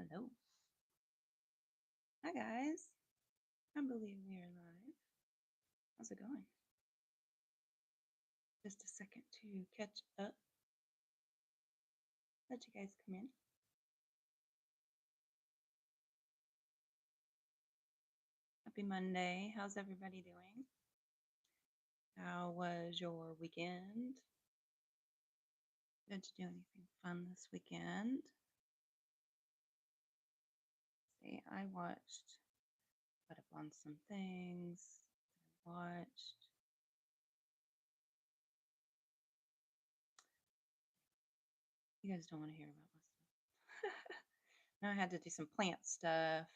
Hello. Hi, guys. I believe we are live. How's it going? Just a second to catch up. Let you guys come in. Happy Monday. How's everybody doing? How was your weekend? Did you do anything fun this weekend? See, I watched, caught up on some things that I watched. You guys don't want to hear about my stuff. Now I had to do some plant stuff,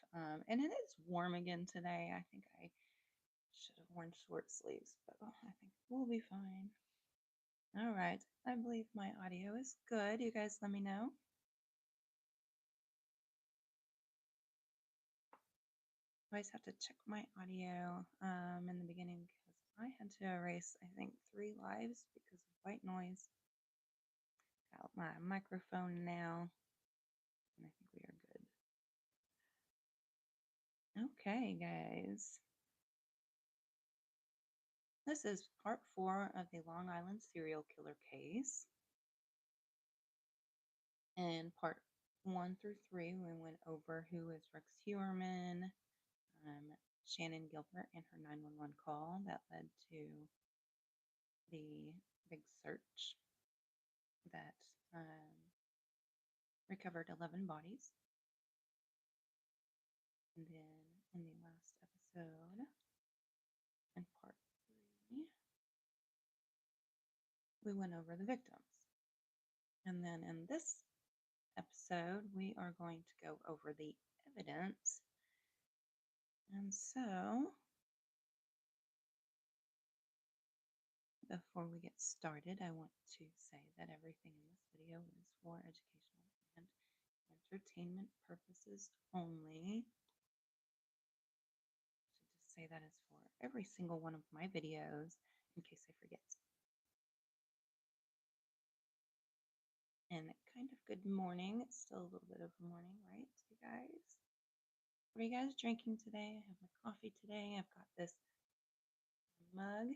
and it is warm again today. I think I should have worn short sleeves, but I think we'll be fine. All right. I believe my audio is good. You guys let me know. I always have to check my audio in the beginning because I had to erase, I think, 3 lives because of white noise. Got my microphone now, and I think we are good. Okay, guys. This is part 4 of the Long Island serial killer case. In part 1 through 3, we went over who is Rex Heuermann, Shannan Gilbert, and her 911 call that led to the big search that recovered 11 bodies. And then in the last episode, in part 3, we went over the victims. And then in this episode, we are going to go over the evidence. And so, before we get started, I want to say that everything in this video is for educational and entertainment purposes only. I should just say that is for every single one of my videos in case I forget. And kind of good morning. It's still a little bit of morning, right, you guys? What are you guys drinking today? I have my coffee today. I've got this mug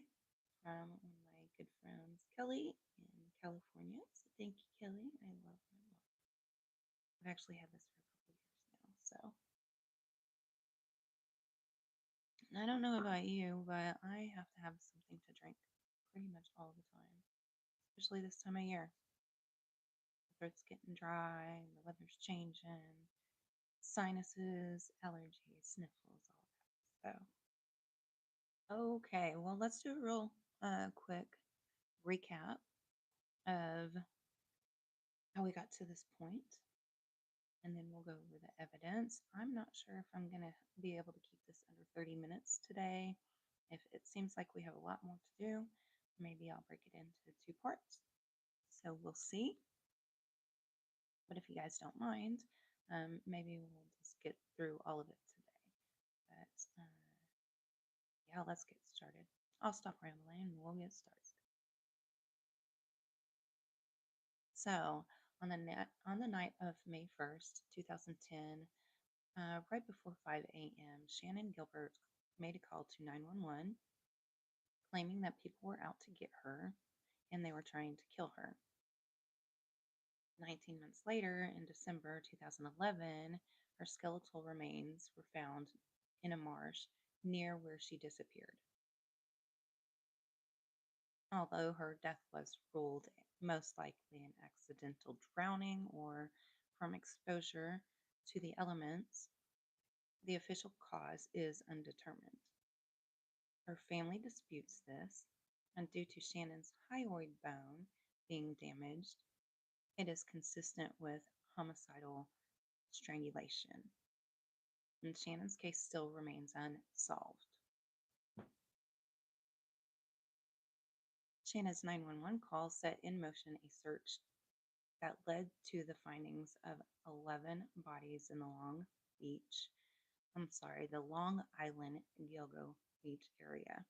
from one of my good friends, Kelly, in California. So thank you, Kelly. I love my mug. I've actually had this for a couple years now. So I don't know about you, but I have to have something to drink pretty much all the time, especially this time of year. The throat's getting dry, the weather's changing, sinuses, allergies, sniffles, all that. So, okay, well, let's do a real quick recap of how we got to this point, and then we'll go over the evidence. I'm not sure if I'm going to be able to keep this under 30 minutes today. If it seems like we have a lot more to do, maybe I'll break it into 2 parts. So we'll see. But if you guys don't mind, maybe we'll just get through all of it today. But yeah, let's get started. I'll stop rambling and we'll get started. So on the night of May 1st, 2010, right before 5 a.m., Shannan Gilbert made a call to 911 claiming that people were out to get her and they were trying to kill her. 19 months later, in December 2011, her skeletal remains were found in a marsh near where she disappeared. Although her death was ruled most likely an accidental drowning or from exposure to the elements, the official cause is undetermined. Her family disputes this, and due to Shannan's hyoid bone being damaged, it is consistent with homicidal strangulation. And Shannan's case still remains unsolved. Shannan's 911 call set in motion a search that led to the findings of 11 bodies in the Long Island Gilgo Beach area.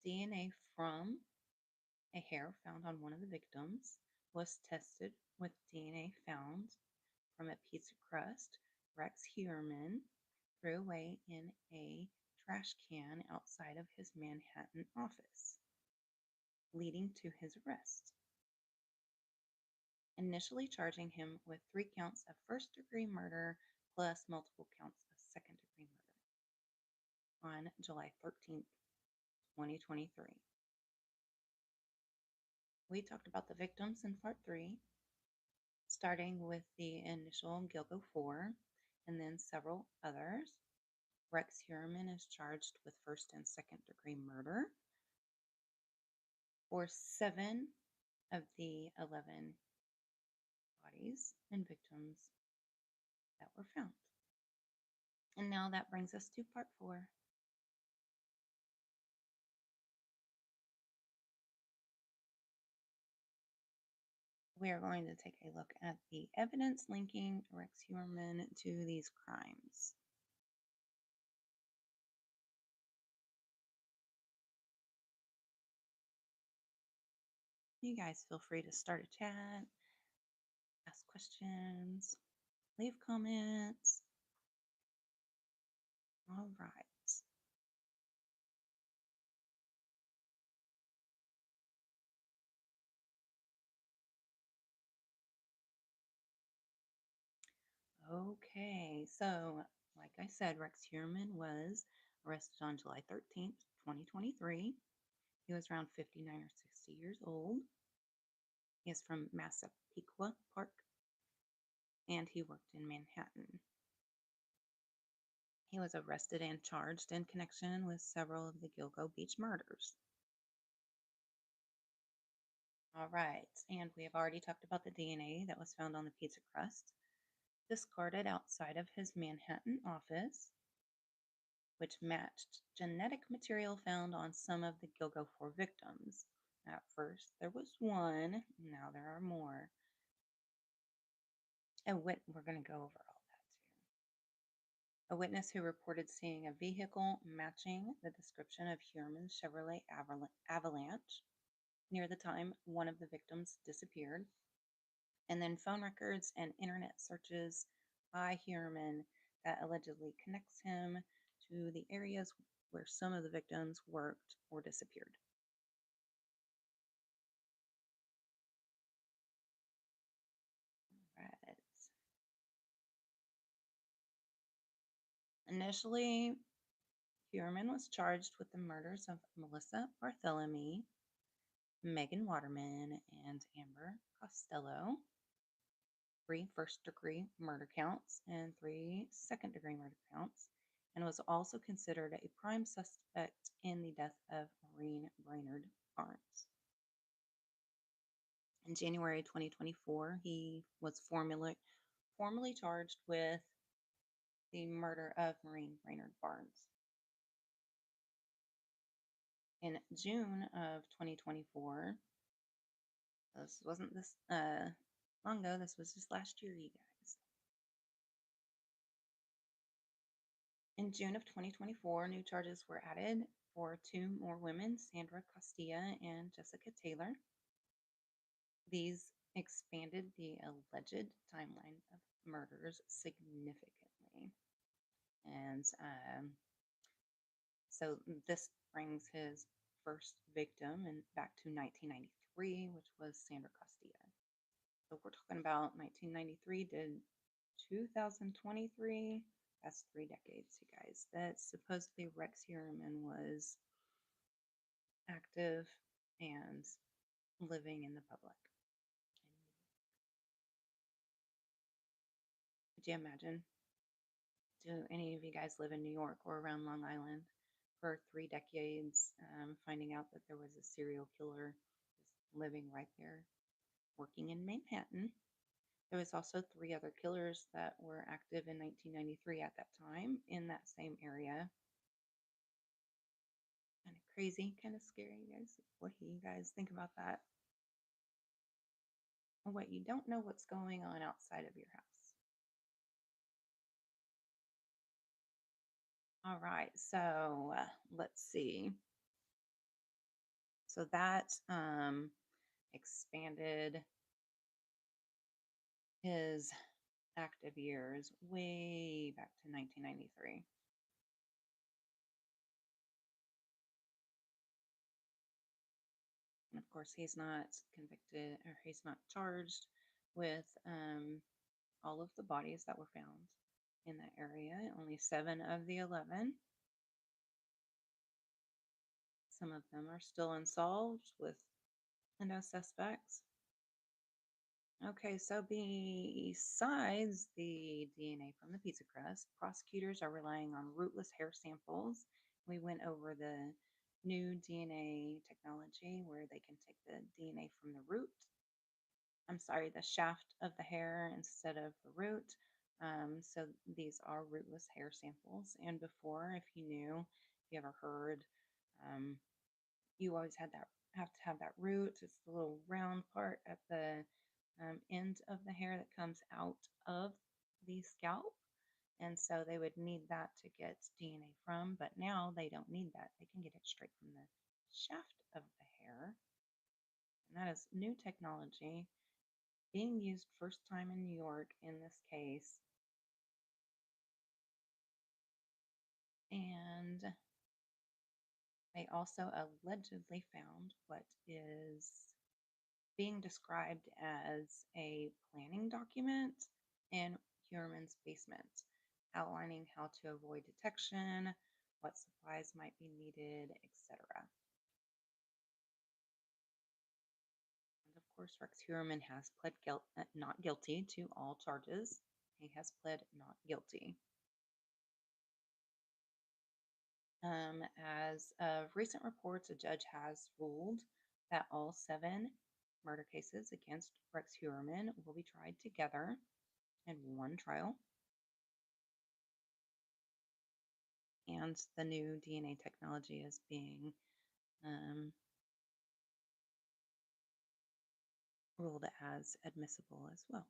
DNA from a hair found on one of the victims was tested with DNA found from a pizza crust Rex Heuermann threw away in a trash can outside of his Manhattan office, leading to his arrest, initially charging him with 3 counts of first-degree murder plus multiple counts of second-degree murder on July 13th, 2023. We talked about the victims in part 3, starting with the initial Gilgo 4 and then several others. Rex Heuermann is charged with first and second degree murder for 7 of the 11 bodies and victims that were found. And now that brings us to part 4. We are going to take a look at the evidence linking Rex Heuermann to these crimes. You guys feel free to start a chat, ask questions, leave comments. All right. Okay, so like I said, Rex Heuermann was arrested on July 13th, 2023. He was around 59 or 60 years old. He is from Massapequa Park, and he worked in Manhattan. He was arrested and charged in connection with several of the Gilgo Beach murders. All right, and we have already talked about the DNA that was found on the pizza crust, discarded outside of his Manhattan office, which matched genetic material found on some of the Gilgo 4 victims. At first, there was one, now there are more. And we're going to go over all that too. A witness who reported seeing a vehicle matching the description of Heuermann's Chevrolet Avalanche near the time one of the victims disappeared. And then phone records and internet searches by Heuermann that allegedly connects him to the areas where some of the victims worked or disappeared. Right. Initially, Heuermann was charged with the murders of Melissa Barthélemy, Megan Waterman, and Amber Costello, 3 first-degree murder counts and 3 second-degree murder counts, and was also considered a prime suspect in the death of Maureen Brainerd Barnes. In January 2024, he was formally charged with the murder of Maureen Brainerd Barnes. In June of 2024, this wasn't this long ago, this was just last year, you guys. In June of 2024, new charges were added for 2 more women, Sandra Castilla and Jessica Taylor. These expanded the alleged timeline of murders significantly. And so this brings his first victim back to 1993, which was Sandra Castilla. So we're talking about 1993 to 2023. That's 3 decades, you guys. That supposedly Rex Heuermann was active and living in the public. Could you imagine? Do any of you guys live in New York or around Long Island for 3 decades, finding out that there was a serial killer just living right there, working in Manhattan? There was also 3 other killers that were active in 1993 at that time in that same area. Kind of crazy, kind of scary, you guys. What do you guys think about that? What, you don't know what's going on outside of your house. All right, so let's see. So that expanded his active years way back to 1993. And of course, he's not convicted or he's not charged with all of the bodies that were found in that area, only 7 of the 11. Some of them are still unsolved with no suspects. Okay, so besides the DNA from the pizza crust, prosecutors are relying on rootless hair samples. We went over the new DNA technology where they can take the DNA from the root. I'm sorry, the shaft of the hair instead of the root. So these are rootless hair samples. And before, if you knew, if you ever heard, um, you always have to have that root. It's the little round part at the end of the hair that comes out of the scalp. And so they would need that to get DNA from, but now they don't need that. They can get it straight from the shaft of the hair. And that is new technology being used first time in New York in this case. And they also allegedly found what is being described as a planning document in Heuermann's basement, outlining how to avoid detection, what supplies might be needed, etc. And of course, Rex Heuermann has pled not guilty to all charges. He has pled not guilty. As of recent reports, a judge has ruled that all 7 murder cases against Rex Heuermann will be tried together in one trial. And the new DNA technology is being ruled as admissible as well.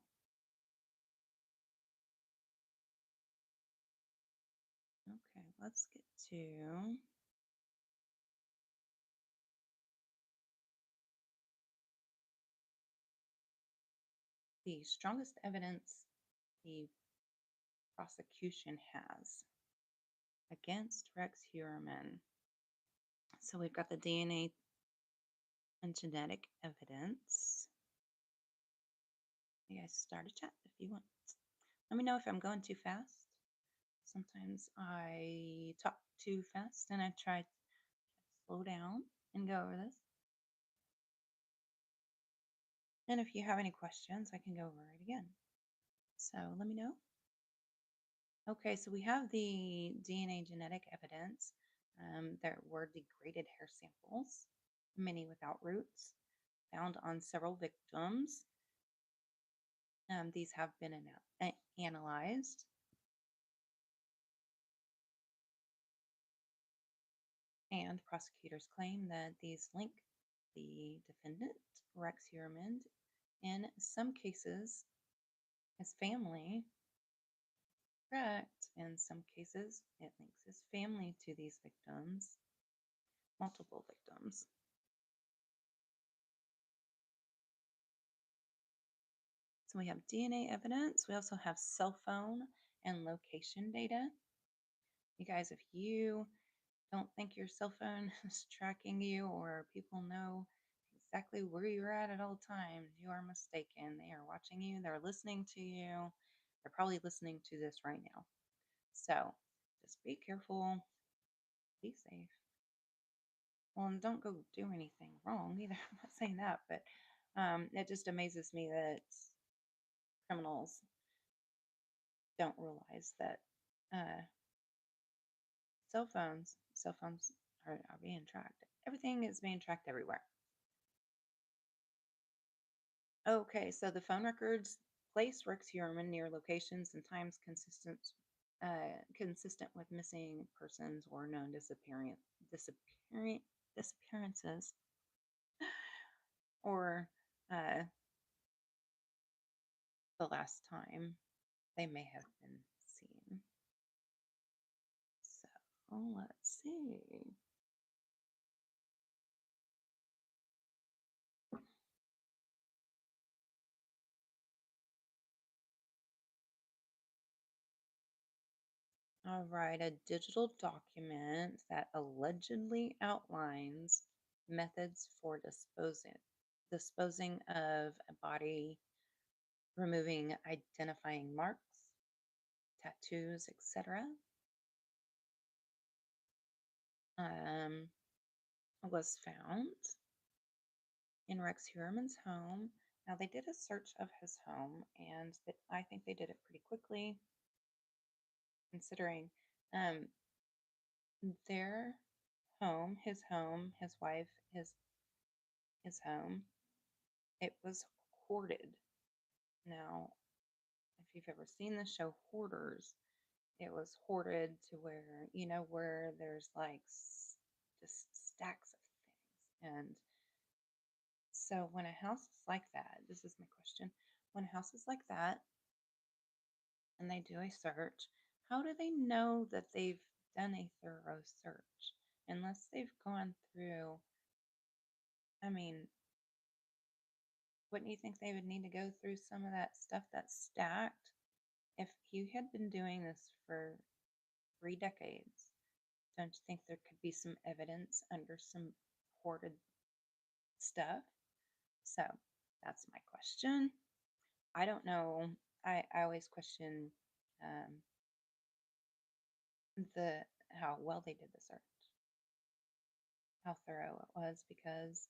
Okay, let's get to the strongest evidence the prosecution has against Rex Heuermann. So we've got the DNA and genetic evidence. You guys start a chat if you want. Let me know if I'm going too fast. Sometimes I talk too fast and I try to slow down and go over this. And if you have any questions, I can go over it again. So let me know. Okay, so we have the DNA genetic evidence. There were degraded hair samples, many without roots, found on several victims. These have been analyzed. And prosecutors claim that these link the defendant, Rex Heuermann, in some cases, his family. Correct. In some cases, it links his family to these victims, multiple victims. So we have DNA evidence. We also have cell phone and location data. You guys, if you don't think your cell phone is tracking you or people know exactly where you're at all times, you are mistaken. They are watching you, they're listening to you, they're probably listening to this right now. So just be careful, be safe. Well, and don't go do anything wrong either. I'm not saying that, but it just amazes me that criminals don't realize that uh, cell phones are being tracked. Everything is being tracked everywhere. Okay, so the phone records place Rex Heuermann near locations and times consistent with missing persons or known disappearances, or uh, the last time they may have been seen. So let's see. All right, a digital document that allegedly outlines methods for disposing of a body, removing identifying marks, tattoos, etc. Um, was found in Rex Heuermann's home. Now they did a search of his home, and I think they did it pretty quickly, considering um, their home, his wife, his home. It was hoarded. Now, if you've ever seen the show Hoarders, it was hoarded to where, where there's like just stacks of things. And so when a house is like that, this is my question. When a house is like that and they do a search, how do they know that they've done a thorough search? Unless they've gone through, I mean, wouldn't you think they would need to go through some of that stuff that's stacked? If you had been doing this for 3 decades, don't you think there could be some evidence under some hoarded stuff? So that's my question. I don't know. I always question um, the how well they did the search, how thorough it was, because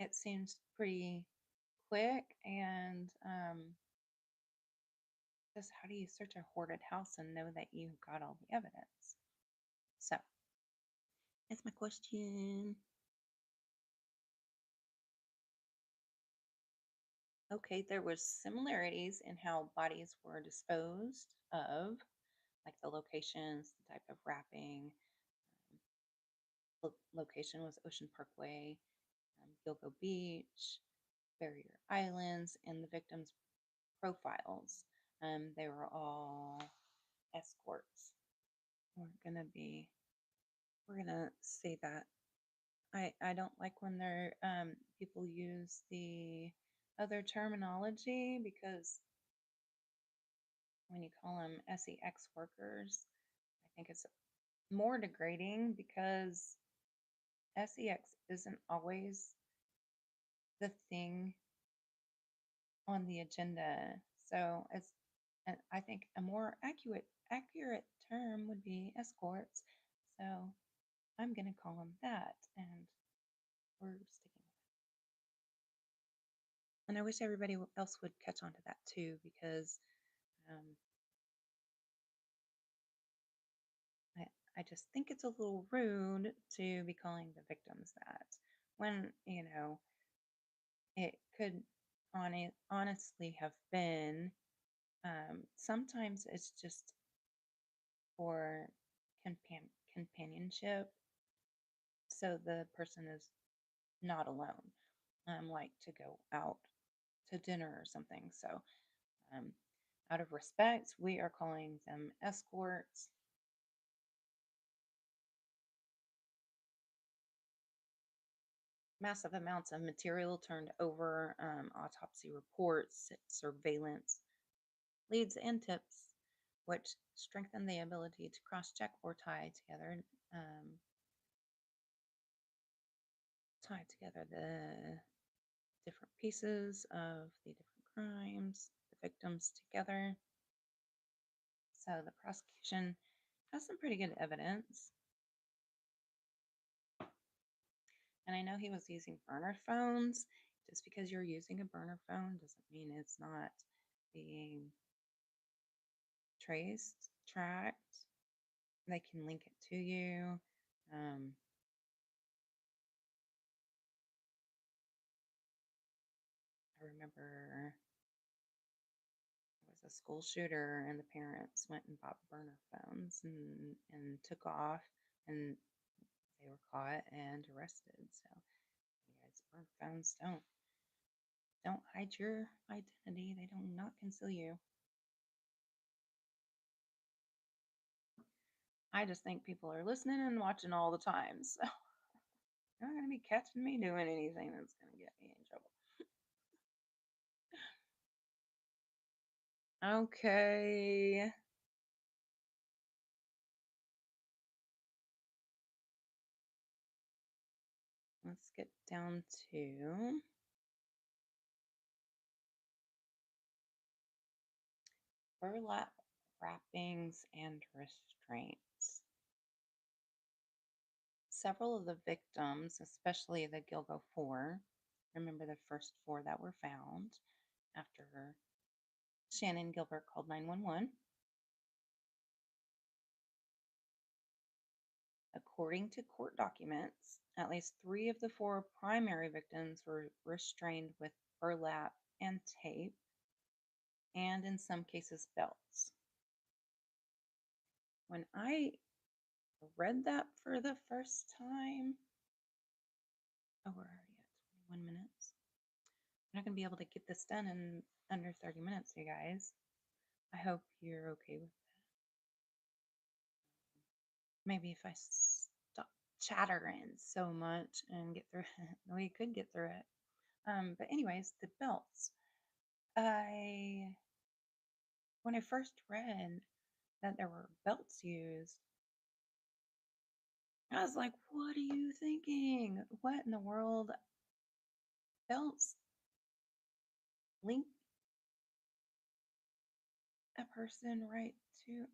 it seems pretty quick and just how do you search a hoarded house and know that you've got all the evidence? So that's my question. Okay, there was similarities in how bodies were disposed of, like the locations, the type of wrapping. Location was Ocean Parkway, Gilgo Beach, Barrier Islands, and the victims' profiles. They were all escorts. We're gonna be, we're gonna say that. I don't like when they're people use the other terminology, because when you call them sex workers, I think it's more degrading, because sex isn't always the thing on the agenda. So it's, and I think a more accurate term would be escorts. So I'm gonna call them that, and we're sticking with it. And I wish everybody else would catch on to that too, because um, I I just think it's a little rude to be calling the victims that, when it could honestly have been. Sometimes it's just for companionship, so the person is not alone, like to go out to dinner or something. So, um, out of respect, we are calling them escorts. Massive amounts of material turned over, autopsy reports, surveillance leads, and tips, which strengthen the ability to cross check or um, tie together the different pieces of the different crimes, the victims together. So the prosecution has some pretty good evidence. And I know he was using burner phones. Just because you're using a burner phone doesn't mean it's not being traced, tracked. They can link it to you. Um, I remember it was a school shooter, and the parents went and bought burner phones and took off, and they were caught and arrested. So, you guys, burner phones don't hide your identity. They do not conceal you. I just think people are listening and watching all the time. So you're not going to be catching me doing anything that's going to get me in trouble. Okay. down to burlap wrappings and restraints. Several of the victims, especially the Gilgo Four, remember the first four that were found after Shannon Gilbert called 911. According to court documents, at least three of the four primary victims were restrained with burlap and tape, and in some cases, belts. When I read that for the first time, oh, where are we at? 21 minutes. I'm not going to be able to get this done in under 30 minutes, you guys. I hope you're okay with that. Maybe if I stop chattering so much and get through it, we could get through it. But anyways, the belts. I when I first read that there were belts used, I was like, "What are you thinking? What in the world? Belts link a person right to?"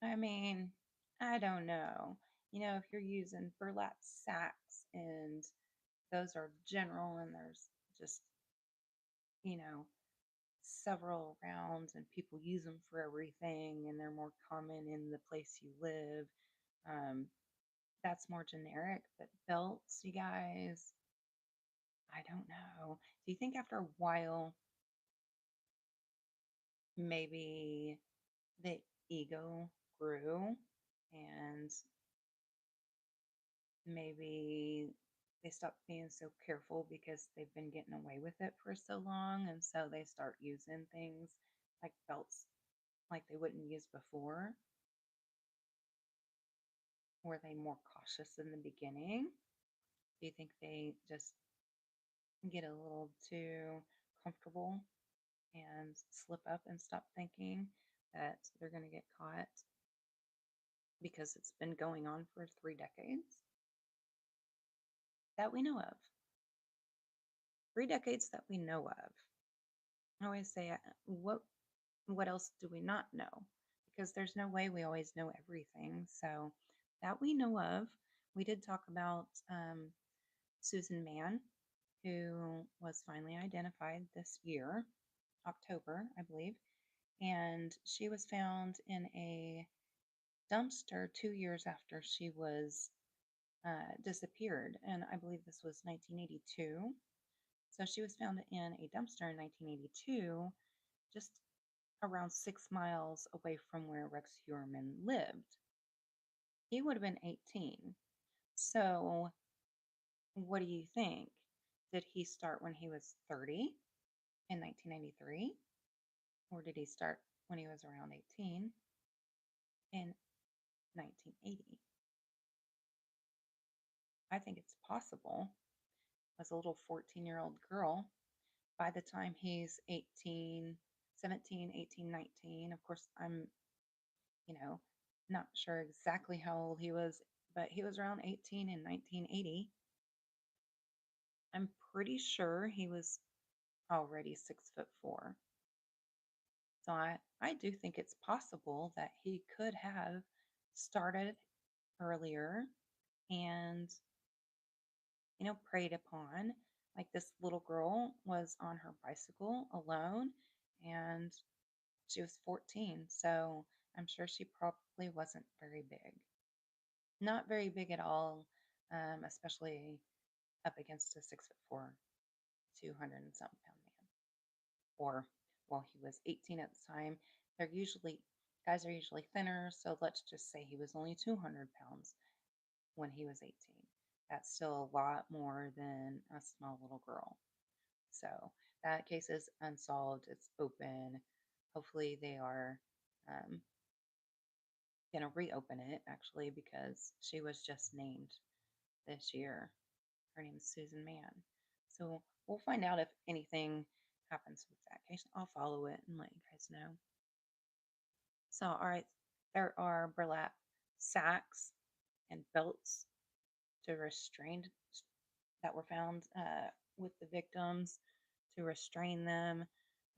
I mean, I don't know. If you're using burlap sacks and those are general and there's just, you know, several rounds and people use them for everything and they're more common in the place you live. Um, that's more generic, but belts, you guys, I don't know. Do you think after a while, maybe the ego grew and maybe they stop being so careful because they've been getting away with it for so long, and so they start using things like belts like they wouldn't use before? Were they more cautious in the beginning? Do you think they just get a little too comfortable and slip up and stop thinking that they're going to get caught because it's been going on for 3 decades that we know of? 3 decades that we know of. I always say, what else do we not know? Because there's no way we always know everything. So that we know of, we did talk about Susan Mann, who was finally identified this year, October, I believe, and she was found in a dumpster 2 years after she was disappeared, and I believe this was 1982. So she was found in a dumpster in 1982, just around 6 miles away from where Rex Heuermann lived. He would have been 18. So, what do you think? Did he start when he was 30 in 1993? Or did he start when he was around 18 in 1980? I think it's possible. As a little 14-year-old girl, by the time he's 18, 17, 18, 19, of course, I'm, you know, not sure exactly how old he was, but he was around 18 in 1980. I'm pretty sure he was already 6'4". So I do think it's possible that he could have started earlier and, preyed upon. Like this little girl was on her bicycle alone and she was 14. So I'm sure she probably wasn't very big. Not very big at all, especially up against a 6'4", 200 and something pound man. Or, well, he was 18 at the time. Guys are usually thinner, so let's just say he was only 200 pounds when he was 18. That's still a lot more than a small little girl. So that case is unsolved. It's open. Hopefully, they are going to reopen it actually because she was just named this year. Her name is Susan Mann. So we'll find out if anything happens with that case. I'll follow it and let you guys know. So, all right, there are burlap sacks and belts to that were found with the victims to restrain them,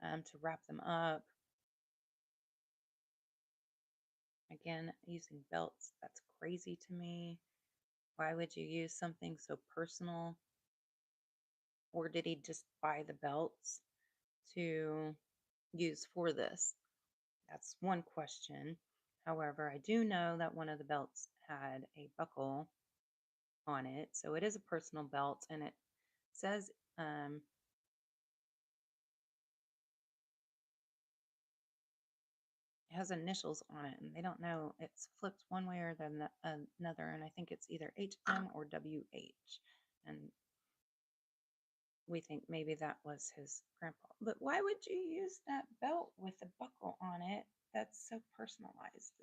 to wrap them up. Again, using belts, that's crazy to me. Why would you use something so personal? Or did he just buy the belts to use for this? That's one question. However, I do know that one of the belts had a buckle on it. So it is a personal belt, and it says it has initials on it, and they don't know, it's flipped one way or another, and I think it's either HM or WH. And we think maybe that was his grandpa. But why would you use that belt with a buckle on it? That's so personalized.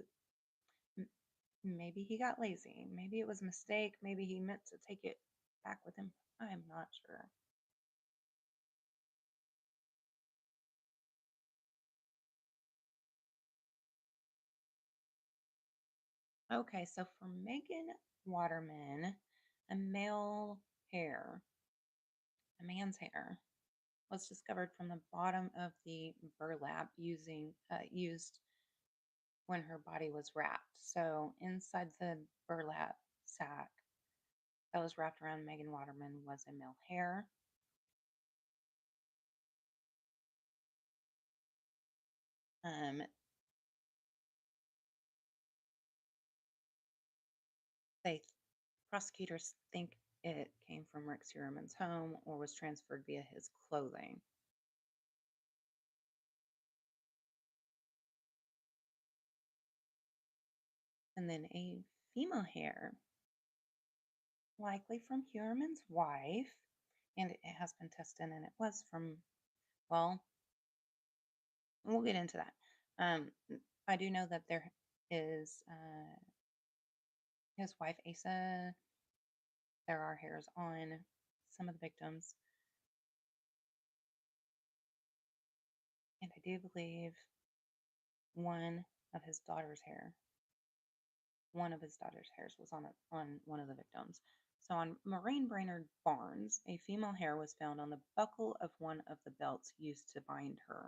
Maybe he got lazy. Maybe it was a mistake. Maybe he meant to take it back with him. I'm not sure. Okay, so for Megan Waterman, a male hair, a man's hair, was discovered from the bottom of the burlap used when her body was wrapped. So inside the burlap sack that was wrapped around Megan Waterman was a male hair. Um, they prosecutors think it came from Rex Heuermann's home or was transferred via his clothing. And then a female hair, likely from Heuermann's wife, and it has been tested, and it was from, well, we'll get into that. I do know that there is his wife, Asa. There are hairs on some of the victims. And I do believe one of his daughter's hair, one of his daughter's hairs was on one of the victims. So on Maureen Brainerd Barnes, a female hair was found on the buckle of one of the belts used to bind her.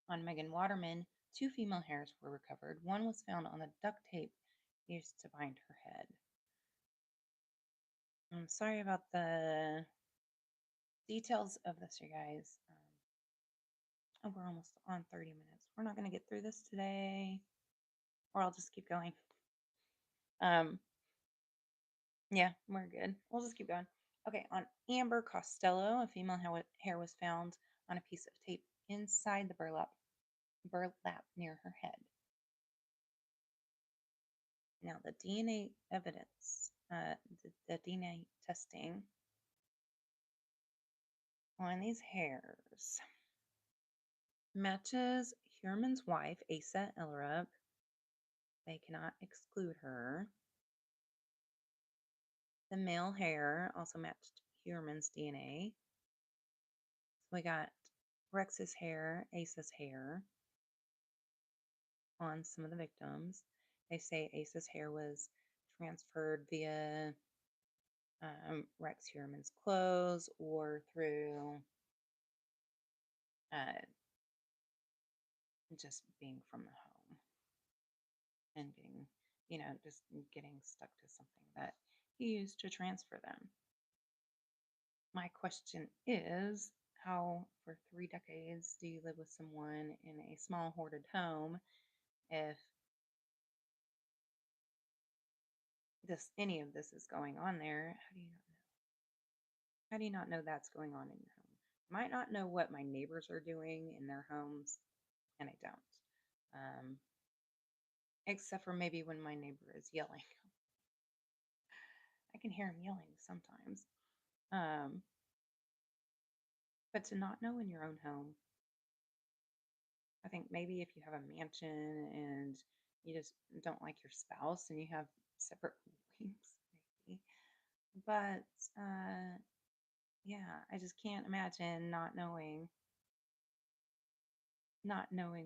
On Megan Waterman, two female hairs were recovered. One was found on the duct tape used to bind her head. I'm sorry about the details of this, you guys. Oh, we're almost on 30 minutes. We're not going to get through this today, or I'll just keep going. Um, yeah, we're good. We'll just keep going. Okay, on Amber Costello, a female hair was found on a piece of tape inside the burlap near her head. Now, the DNA evidence, the DNA testing on these hairs matches Heuermann's wife, Asa Ellerup. They cannot exclude her. The male hair also matched Heuermann's DNA. So we got Rex's hair, Asa's hair on some of the victims. They say Asa's hair was transferred via Rex Heuermann's clothes or through uh, just being from the home and getting, just getting stuck to something that he used to transfer them. My question is, how for 3 decades do you live with someone in a small hoarded home if any of this is going on there? How do you not know that's going on in your home? I might not know what my neighbors are doing in their homes, and I don't. Except for maybe when my neighbor is yelling. I can hear him yelling sometimes. Um, but to not know in your own home, I think maybe if you have a mansion and you just don't like your spouse and you have separate wings, maybe. But yeah, I just can't imagine not knowing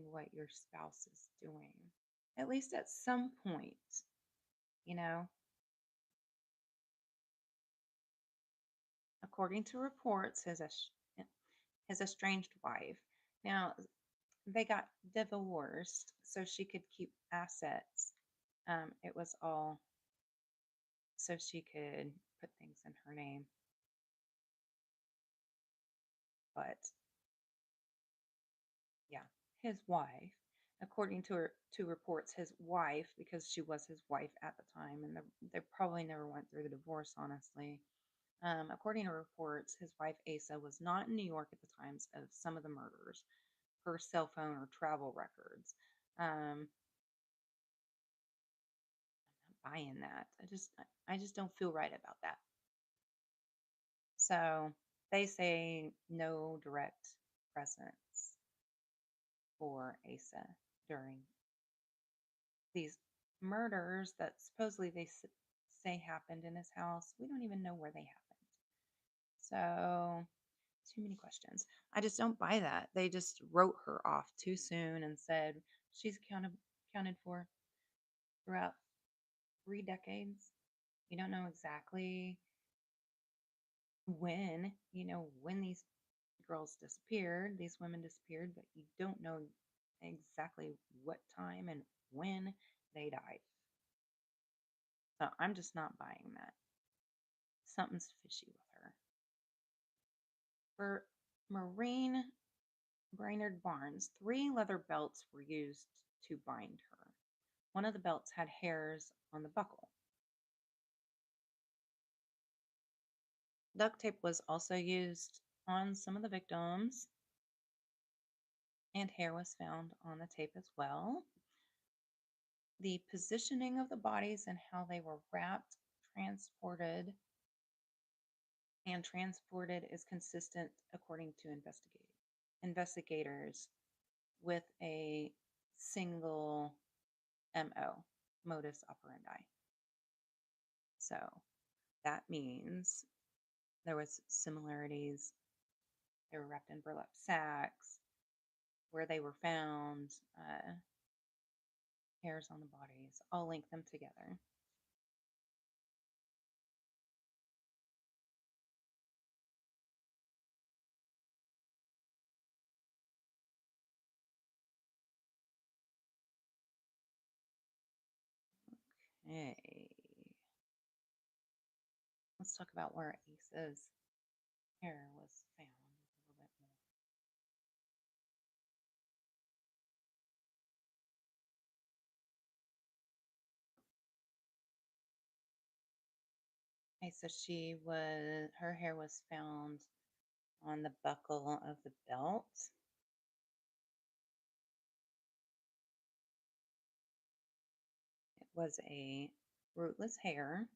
what your spouse is doing. At least at some point, you know. according to reports, his estranged wife. Now, they got divorced so she could keep assets. It was all so she could put things in her name. But yeah, his wife, according to reports, his wife, because she was his wife at the time, and they probably never went through the divorce, honestly. According to reports, his wife Asa was not in New York at the times of some of the murders. Her cell phone or travel records. I'm not buying that. I just don't feel right about that. So they say no direct presence for Asa during these murders that supposedly say happened in his house. We don't even know where they happened. So, too many questions. I just don't buy that. They just wrote her off too soon and said she's accounted for throughout 3 decades. You don't know exactly when these girls disappeared, these women disappeared, but you don't know exactly what time and when they died. So I'm just not buying that. Something's fishy with her. For Maureen Brainerd Barnes, 3 leather belts were used to bind her. One of the belts had hairs on the buckle. Duct tape was also used on some of the victims, and hair was found on the tape as well. The positioning of the bodies and how they were wrapped, transported is consistent according to investigators with a single MO, modus operandi. So that means there was similarities. They were wrapped in burlap sacks, where they were found, hairs on the bodies, all link them together. Okay. Let's talk about where Asa's hair was found a little bit more. Okay, so her hair was found on the buckle of the belt. It was a rootless hair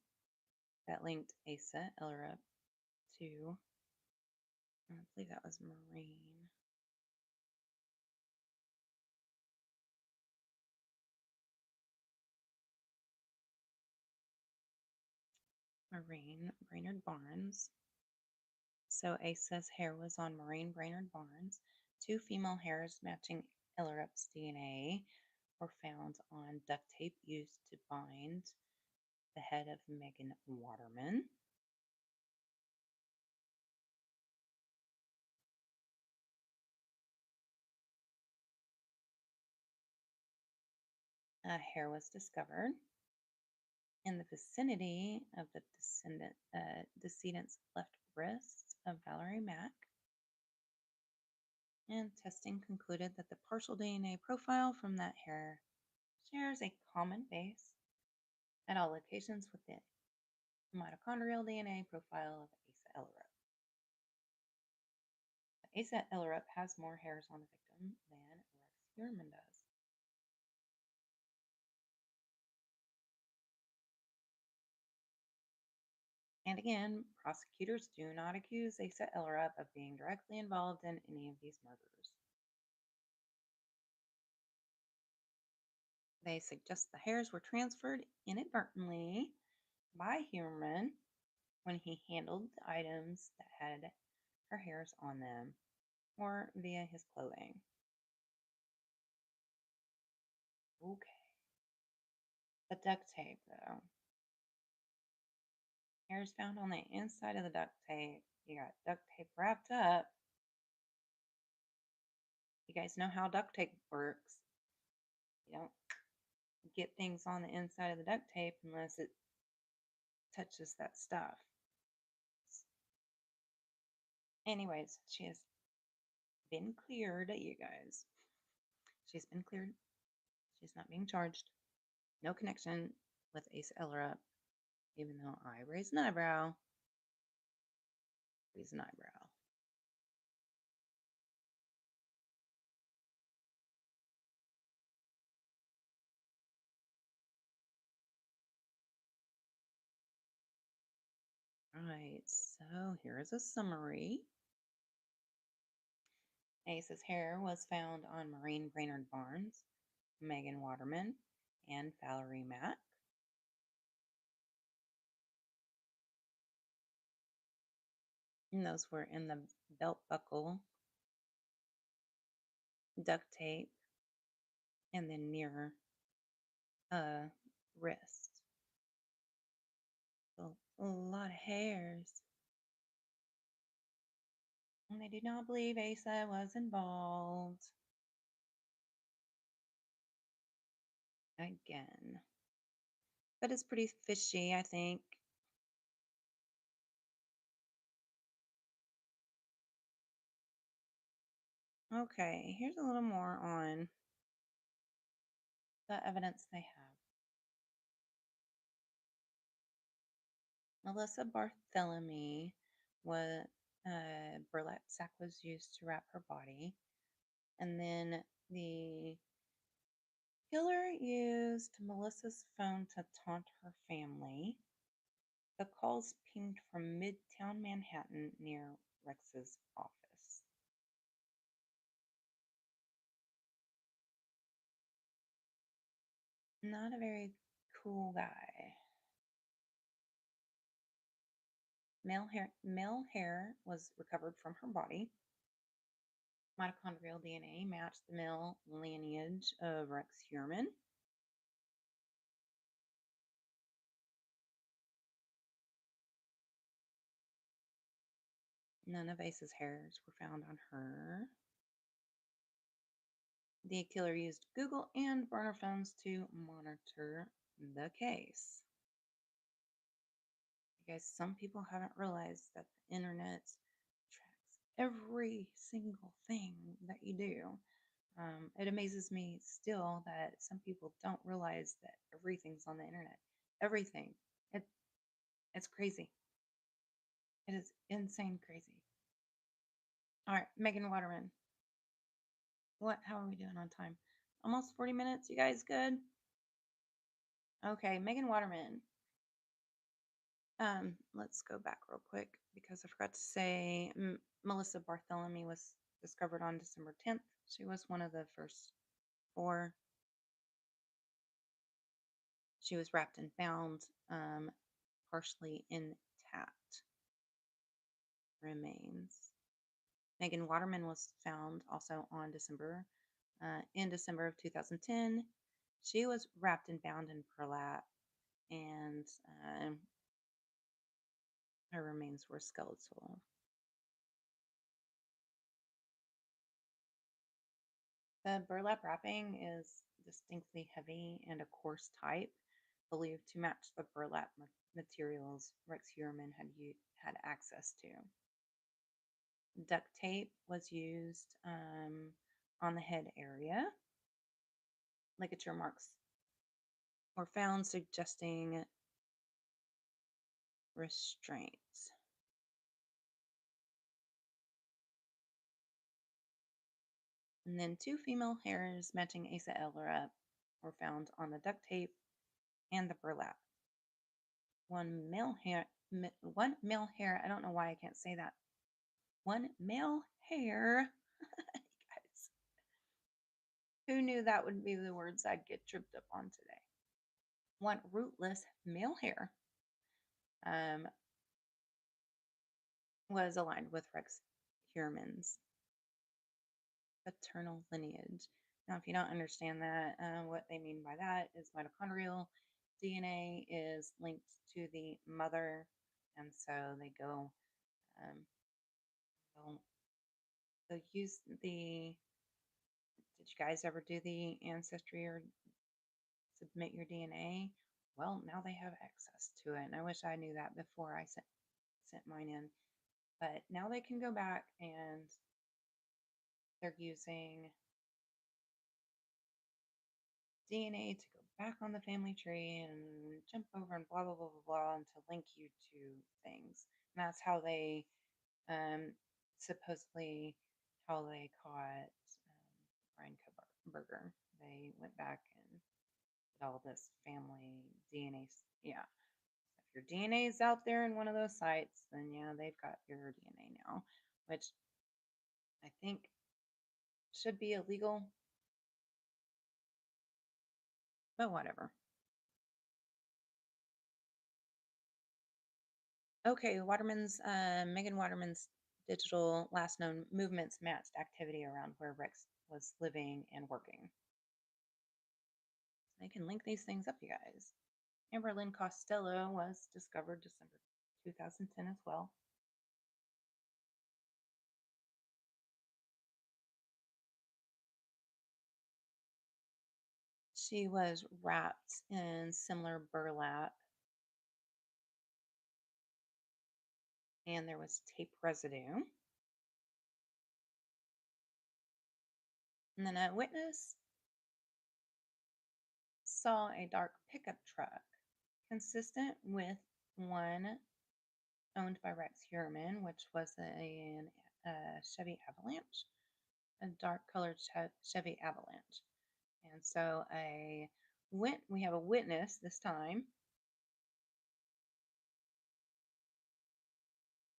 that linked Asa Ellerup to, I believe that was Maureen Brainerd Barnes. So Asa's hair was on Maureen Brainerd Barnes. 2 female hairs matching Ellerup's DNA were found on duct tape used to bind the head of Megan Waterman. Hair was discovered in the vicinity of the decedent's left wrist of Valerie Mack, and testing concluded that the partial DNA profile from that hair shares a common base at all locations with the mitochondrial DNA profile of Asa Ellerup. Asa Ellerup has more hairs on the victim than Rex Heuermann does. And again, prosecutors do not accuse Asa Ellerup of being directly involved in any of these murders. They suggest the hairs were transferred inadvertently by Heuermann when he handled the items that had her hairs on them or via his clothing. Okay. The duct tape, though. Hairs found on the inside of the duct tape You got duct tape wrapped up. You guys know how duct tape works. You don't get things on the inside of the duct tape unless it touches that stuff. Anyways, she has been cleared, you guys. She's been cleared. She's not being charged. No connection with Asa Ellerup, even though I raised an eyebrow. Raise an eyebrow. Right, so here's a summary. Ace's hair was found on Maureen Brainerd Barnes, Megan Waterman, and Valerie Mack. And those were in the belt buckle, duct tape, and then near wrist. So a lot of hairs. And they do not believe Asa was involved. Again. But it's pretty fishy, I think. Okay, here's a little more on the evidence they have. Melissa Barthélemy was burlap sack was used to wrap her body, and then the killer used Melissa's phone to taunt her family. The calls pinged from Midtown Manhattan near Rex's office. Not a very cool guy. Male hair was recovered from her body. Mitochondrial DNA matched the male lineage of Rex Heuermann. None of Ace's hairs were found on her. The killer used Google and burner phones to monitor the case. You guys, some people haven't realized that the internet tracks every single thing that you do. It amazes me still that some people don't realize that everything's on the internet. Everything. It, it's crazy. It is insane crazy. All right, Megan Waterman. What? How are we doing on time? Almost 40 minutes. You guys good? Okay, Megan Waterman. Let's go back real quick because I forgot to say Melissa Barthélemy was discovered on December 10th. She was one of the first 4. She was wrapped and bound, partially intact remains. Megan Waterman was found also on in December of 2010. She was wrapped and bound in burlap, and her remains were skeletal. The burlap wrapping is distinctly heavy and a coarse type, believed to match the burlap materials Rex Heuermann had access to. Duct tape was used on the head area. Ligature marks were found suggesting restraints. And then 2 female hairs matching Asa Ellerup were found on the duct tape and the burlap. One male hair, I don't know why I can't say that. One male hair. Guys, who knew that would be the words I'd get tripped up on today? One rootless male hair was aligned with Rex Heuermann's paternal lineage. Now, if you don't understand that, what they mean by that is mitochondrial DNA is linked to the mother, and so they go They'll, they'll use the. Did you guys ever do the ancestry or submit your DNA? Well, now they have access to it. And I wish I knew that before I sent mine in. But now they can go back and they're using DNA to go back on the family tree and jump over and blah, blah, blah, blah, blah, and to link you to things. And that's how they um, supposedly how they caught Brian Koberger. They went back and did all this family DNA. Yeah. If your DNA is out there in one of those sites, then yeah, they've got your DNA now, which I think should be illegal, but whatever. Okay, Megan Waterman's digital last known movements matched activity around where Rex was living and working. They can link these things up, you guys. Amber Lynn Costello was discovered December 2010 as well. She was wrapped in similar burlap, and there was tape residue. And then a witness saw a dark pickup truck consistent with one owned by Rex Heuermann, which was a Chevy Avalanche, a dark colored Chevy Avalanche. And so we have a witness this time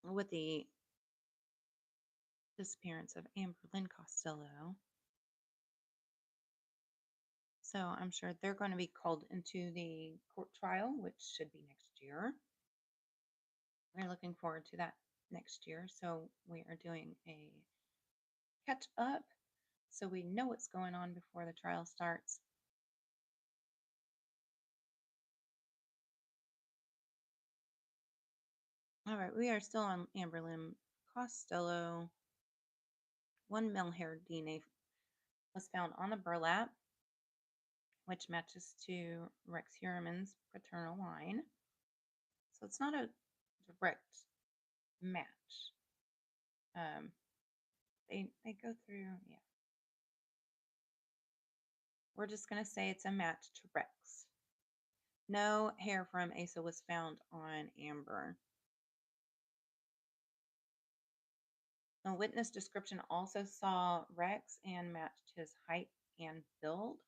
with the disappearance of Amber Lynn Costello. So I'm sure they're going to be called into the court trial, which should be next year. We're looking forward to that next year. So we are doing a catch up so we know what's going on before the trial starts. All right, we are still on Amber Lynn Costello. One male hair DNA was found on the burlap, which matches to Rex Heuermann's paternal line. So it's not a direct match. They go through, yeah. We're just going to say it's a match to Rex. No hair from Asa was found on Amber. The witness description also saw Rex and matched his height and build.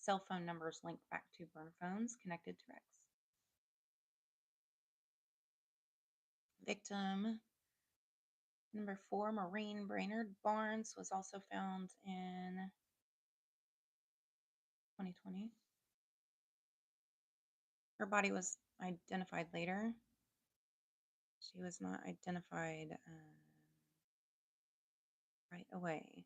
Cell phone numbers linked back to burn phones connected to Rex. Victim number 4, Maureen Brainerd Barnes, was also found in 2020. Her body was identified later. She was not identified right away.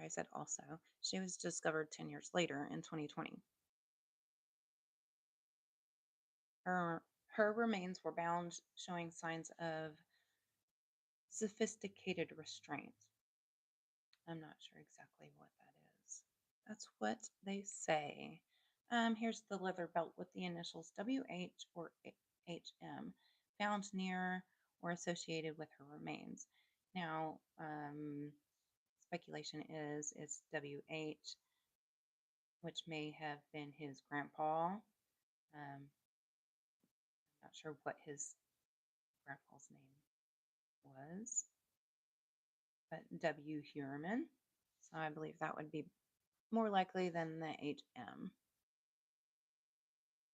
I said also. She was discovered 10 years later in 2020. Her remains were bound, showing signs of sophisticated restraint. I'm not sure exactly what that is. That's what they say. Here's the leather belt with the initials WH or HM found near or associated with her remains. Now, speculation is it's WH, which may have been his grandpa. I'm not sure what his grandpa's name was, but W. Heuermann. So I believe that would be more likely than the HM.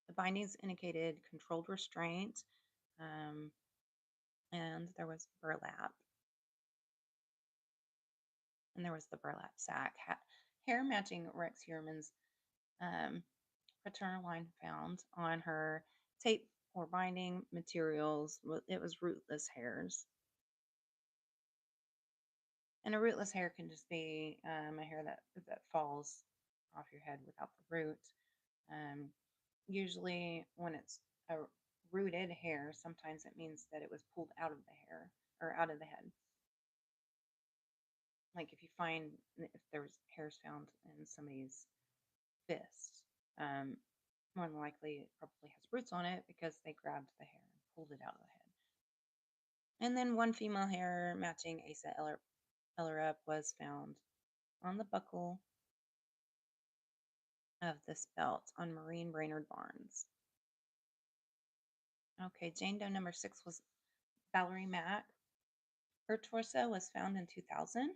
The bindings indicated controlled restraint, and there was burlap. And there was the burlap sack. Hair matching Rex Heuermann's paternal line found on her tape or binding materials. It was rootless hairs. And a rootless hair can just be a hair that falls off your head without the root. Usually, when it's a rooted hair, sometimes it means that it was pulled out of the hair or out of the head. Like if you find if there's hairs found in somebody's fist, more than likely it probably has roots on it because they grabbed the hair and pulled it out of the head. And then one female hair matching Asa Ellerup was found on the buckle of this belt on Maureen Brainerd Barnes. Okay, Jane Doe number 6 was Valerie Mack. Her torso was found in 2000,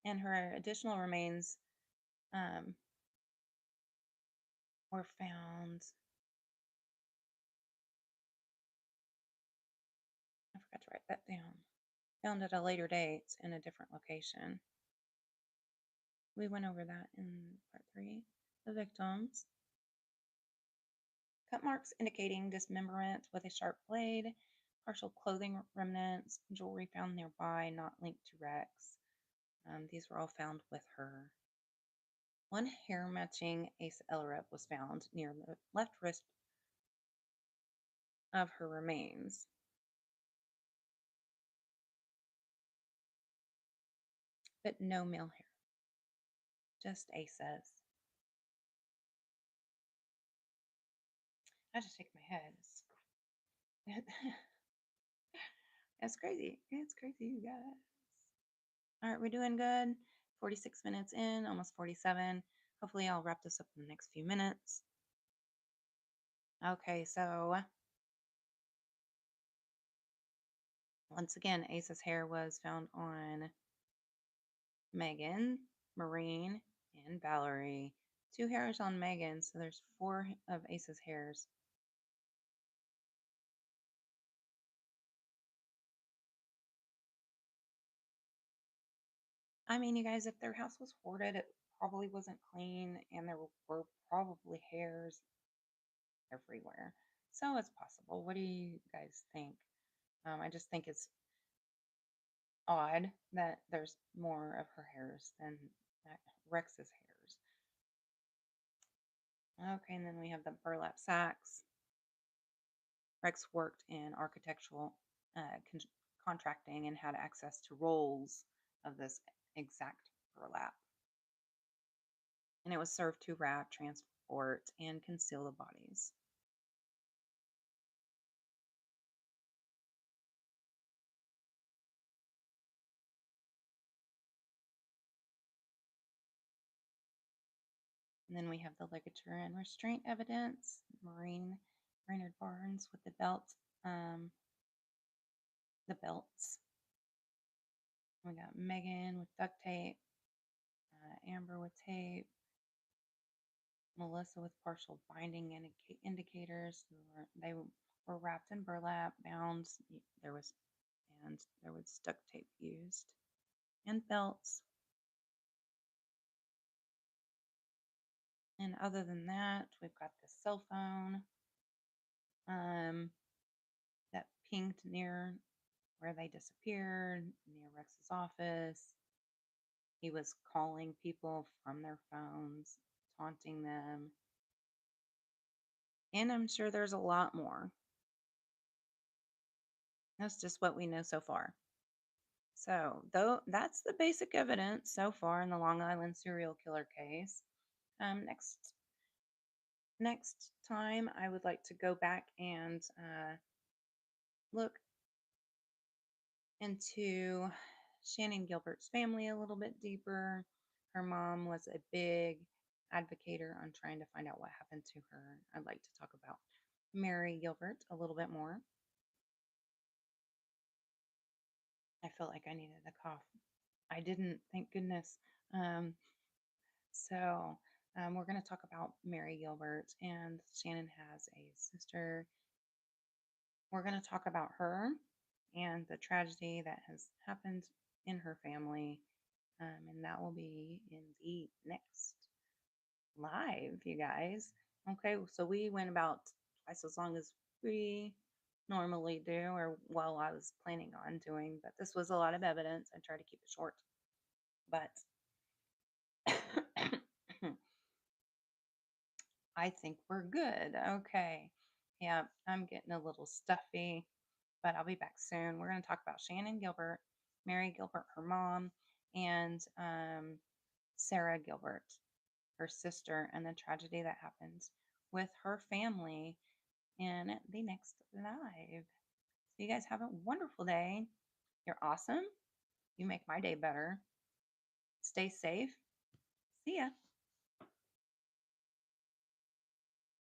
and her additional remains were found. I forgot to write that down. Found at a later date in a different location. We went over that in part 3. The victims. Cut marks indicating dismemberment with a sharp blade, partial clothing remnants, jewelry found nearby, not linked to Rex. These were all found with her. One hair matching Asa Ellerup was found near the left wrist of her remains. But no male hair. Just Asa's. I just shake my head. It's crazy. It's crazy, you guys. All right, we're doing good. 46 minutes in, almost 47. Hopefully, I'll wrap this up in the next few minutes. Okay, so once again, Asa's hair was found on Megan, Maureen, and Valerie. 2 hairs on Megan, so there's 4 of Asa's hairs. I mean, you guys, if their house was hoarded, it probably wasn't clean, and there were probably hairs everywhere. So it's possible. What do you guys think? I just think it's odd that there's more of her hairs than Rex's hairs. Okay, and then we have the burlap sacks. Rex worked in architectural contracting and had access to rolls of this exact burlap. And it was served to wrap, transport, and conceal the bodies. And then we have the ligature and restraint evidence. Maureen Brainerd Barnes with the belt, the belts. We got Megan with duct tape, Amber with tape, Melissa with partial binding indicators. They were wrapped in burlap, bound. There was duct tape used, and belts. And other than that, we've got the cell phone that pinged near where they disappeared, near Rex's office. He was calling people from their phones, taunting them. And I'm sure there's a lot more. That's just what we know so far. So, though that's the basic evidence so far in the Long Island serial killer case. Next time, I would like to go back and look into Shannon Gilbert's family a little bit deeper. Her mom was a big advocator on trying to find out what happened to her. I'd like to talk about Mary Gilbert a little bit more. I felt like I needed a cough. I didn't, thank goodness. We're going to talk about Mary Gilbert, and Shannon has a sister. We're going to talk about her and the tragedy that has happened in her family, and that will be in the next live, you guys. Okay, so we went about twice as long as we normally do, or well, I was planning on doing, but this was a lot of evidence. I tried to keep it short, but I think we're good. Okay. Yeah, I'm getting a little stuffy, but I'll be back soon. We're going to talk about Shannon Gilbert, Mary Gilbert, her mom, and Sarah Gilbert, her sister, and the tragedy that happened with her family in the next live. So, you guys have a wonderful day. You're awesome. You make my day better. Stay safe. See ya.